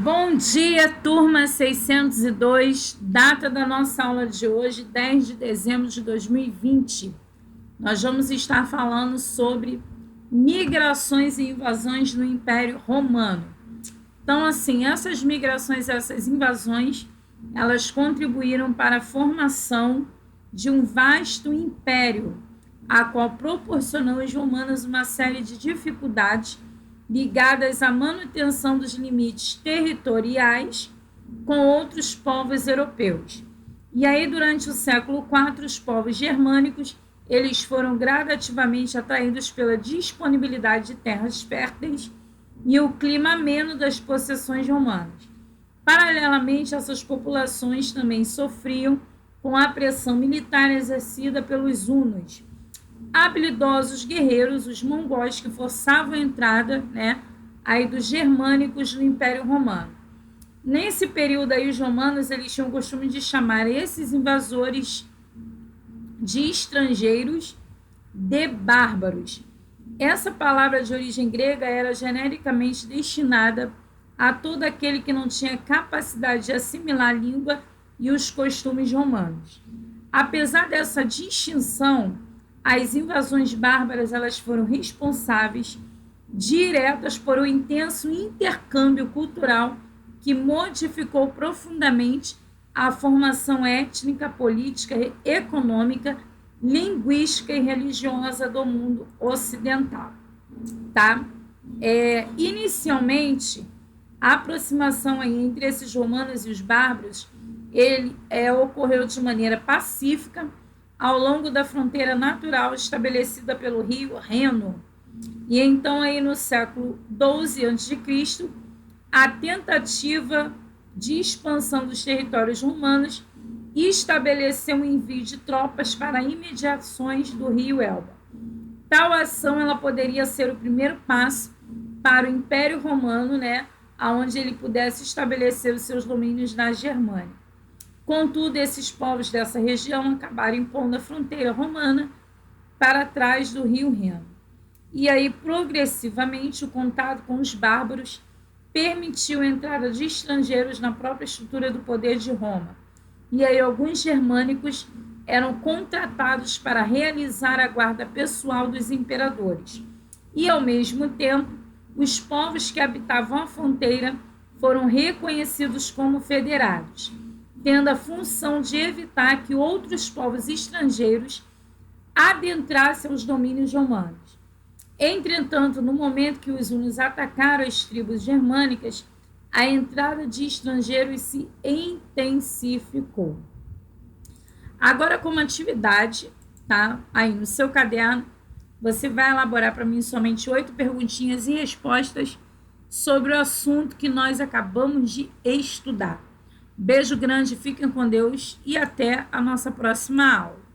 Bom dia, turma 602, data da nossa aula de hoje, 10 de dezembro de 2020. Nós vamos estar falando sobre migrações e invasões no Império Romano. Então, assim, essas migrações, essas invasões, elas contribuíram para a formação de um vasto império, a qual proporcionou aos romanos uma série de dificuldades ligadas à manutenção dos limites territoriais com outros povos europeus. E aí, durante o século IV, os povos germânicos, eles foram gradativamente atraídos pela disponibilidade de terras férteis e o clima ameno das possessões romanas. Paralelamente, essas populações também sofriam com a pressão militar exercida pelos hunos, habilidosos guerreiros, os mongóis, que forçavam a entrada, aí dos germânicos no Império Romano. Nesse período aí, os romanos eles tinham o costume de chamar esses invasores de estrangeiros de bárbaros. Essa palavra de origem grega era genericamente destinada a todo aquele que não tinha capacidade de assimilar a língua e os costumes romanos. Apesar dessa distinção, as invasões bárbaras elas foram responsáveis diretas por um intenso intercâmbio cultural que modificou profundamente a formação étnica, política, econômica, linguística e religiosa do mundo ocidental. Tá? Inicialmente, a aproximação aí entre esses romanos e os bárbaros ocorreu de maneira pacífica ao longo da fronteira natural estabelecida pelo rio Reno. E então, aí no século XII a.C., a tentativa de expansão dos territórios romanos estabeleceu um envio de tropas para imediações do rio Elba. Tal ação ela poderia ser o primeiro passo para o Império Romano, onde ele pudesse estabelecer os seus domínios na Germânia. Contudo, esses povos dessa região acabaram impondo a fronteira romana para trás do rio Reno. E aí, progressivamente, o contato com os bárbaros permitiu a entrada de estrangeiros na própria estrutura do poder de Roma. E aí, alguns germânicos eram contratados para realizar a guarda pessoal dos imperadores. E, ao mesmo tempo, os povos que habitavam a fronteira foram reconhecidos como federados, tendo a função de evitar que outros povos estrangeiros adentrassem os domínios romanos. Entretanto, no momento que os hunos atacaram as tribos germânicas, a entrada de estrangeiros se intensificou. Agora, como atividade, tá? Aí no seu caderno, você vai elaborar para mim somente 8 perguntinhas e respostas sobre o assunto que nós acabamos de estudar. Beijo grande, fiquem com Deus e até a nossa próxima aula.